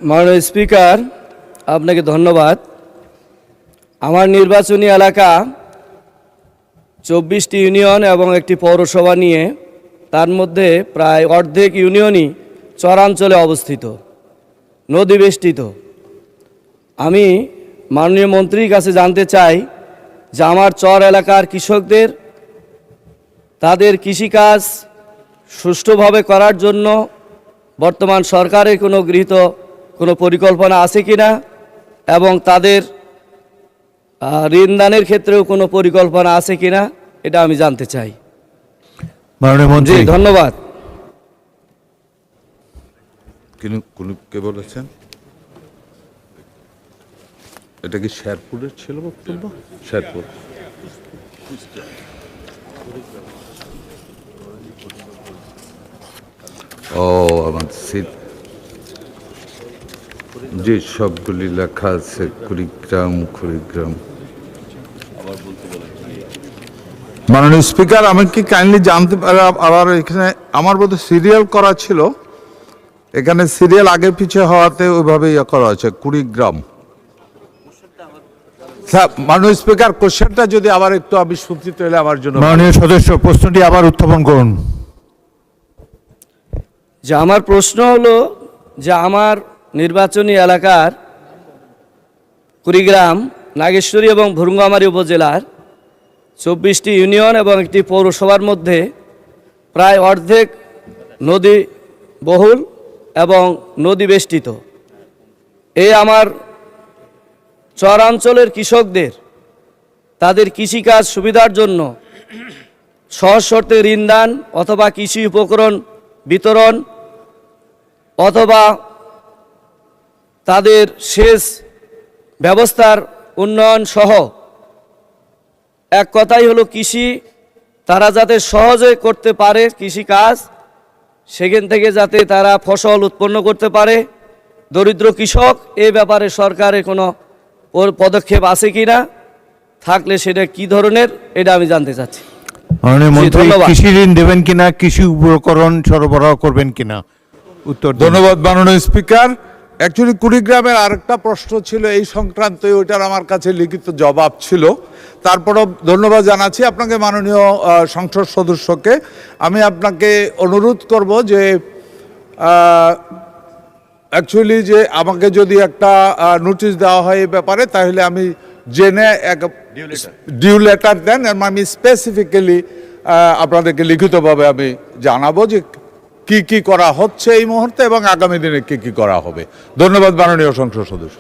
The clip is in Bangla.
মাননীয় স্পিকার, আপনাকে ধন্যবাদ। আমার নির্বাচনী এলাকা 24টি ইউনিয়ন এবং একটি পৌরসভা নিয়ে, তার মধ্যে প্রায় অর্ধেক ইউনিয়নই চরাঞ্চলে অবস্থিত, নদী বেষ্টিত। আমি মাননীয় মন্ত্রীর কাছে জানতে চাই যে আমার চর এলাকার কৃষকদের তাদের কৃষিকাজ সুষ্ঠুভাবে করার জন্য বর্তমান সরকারের গৃহীত কোনো পরিকল্পনা আছে কিনা, এবং তাদের ঋণদানের ক্ষেত্রেও কোনো পরিকল্পনা আছে কিনা, এটা আমি জানতে চাই। মাননীয় মন্ত্রী, ধন্যবাদ। কে বলেছেন? এটা কি শেরপুরের ছিল বক্তব্য? শেরপুর। ও আমার যে সবগুলি লেখা আছে কুড়িগ্রাম। মাননীয় স্পিকার, আমি কি কাইন্ডলি জানতে পারি, আবার এখানে আমার বোধহয় সিরিয়াল করা ছিল, এখানে সিরিয়াল আগে পিছিয়ে হওয়াতে ওইভাবে করা হয়েছে কুড়িগ্রাম। মাননীয় স্পিকার, কোশ্চেনটা যদি আবার একটু আমি শুনতে চাইলে আমার জন্য। মাননীয় সদস্য, প্রশ্নটি আবার উত্থাপন করুন। যে আমার প্রশ্ন হলো যে আমার নির্বাচনী এলাকার কুড়িগ্রাম, নাগেশ্বরী এবং ভুরুঙ্গামারী উপজেলার 24টি ইউনিয়ন এবং একটি পৌরসভার মধ্যে প্রায় অর্ধেক নদী বহুল এবং নদী বেষ্টিত। এই আমার চরাঞ্চলের কৃষকদের তাদের কৃষিকাজ সুবিধার জন্য সহজ শর্তে ঋণদান অথবা কৃষি উপকরণ বিতরণ অথবা তাদের সেচ ব্যবস্থার উন্নয়ন সহ, এক কথাই হলো কৃষি তারা যাতে সহজে করতে পারে, কৃষিকাজ সেখান থেকে যাতে তারা ফসল উৎপন্ন করতে পারে দরিদ্র কৃষক, এই ব্যাপারে সরকারের কোনো পদক্ষেপ আছে কিনা, থাকলে সেটা কি ধরনের, এটা আমি জানতে চাচ্ছি। মাননীয় মন্ত্রী, কৃষি ঋণ দেবেন কিনা, কৃষি উপকরণ সরবরাহ করবেন কিনা? উত্তর। ধন্যবাদ মাননীয় স্পিকার। অ্যাকচুয়ালি কুড়িগ্রামের আরেকটা প্রশ্ন ছিল এই সংক্রান্ত, ওইটার আমার কাছে লিখিত জবাব ছিল। তারপরও ধন্যবাদ জানাচ্ছি আপনাকে মাননীয় সংসদ সদস্যকে। আমি আপনাকে অনুরোধ করব যে অ্যাকচুয়ালি যে আমাকে যদি একটা নোটিশ দেওয়া হয় এই ব্যাপারে, তাহলে আমি জেনে এক ডিউ লেটার দেন, আমি স্পেসিফিক্যালি আপনাদেরকে লিখিতভাবে আমি জানাবো যে কি কি করা হচ্ছে এই মুহূর্তে এবং আগামী দিনে কি কি করা হবে। ধন্যবাদ মাননীয় সংসদ সদস্য।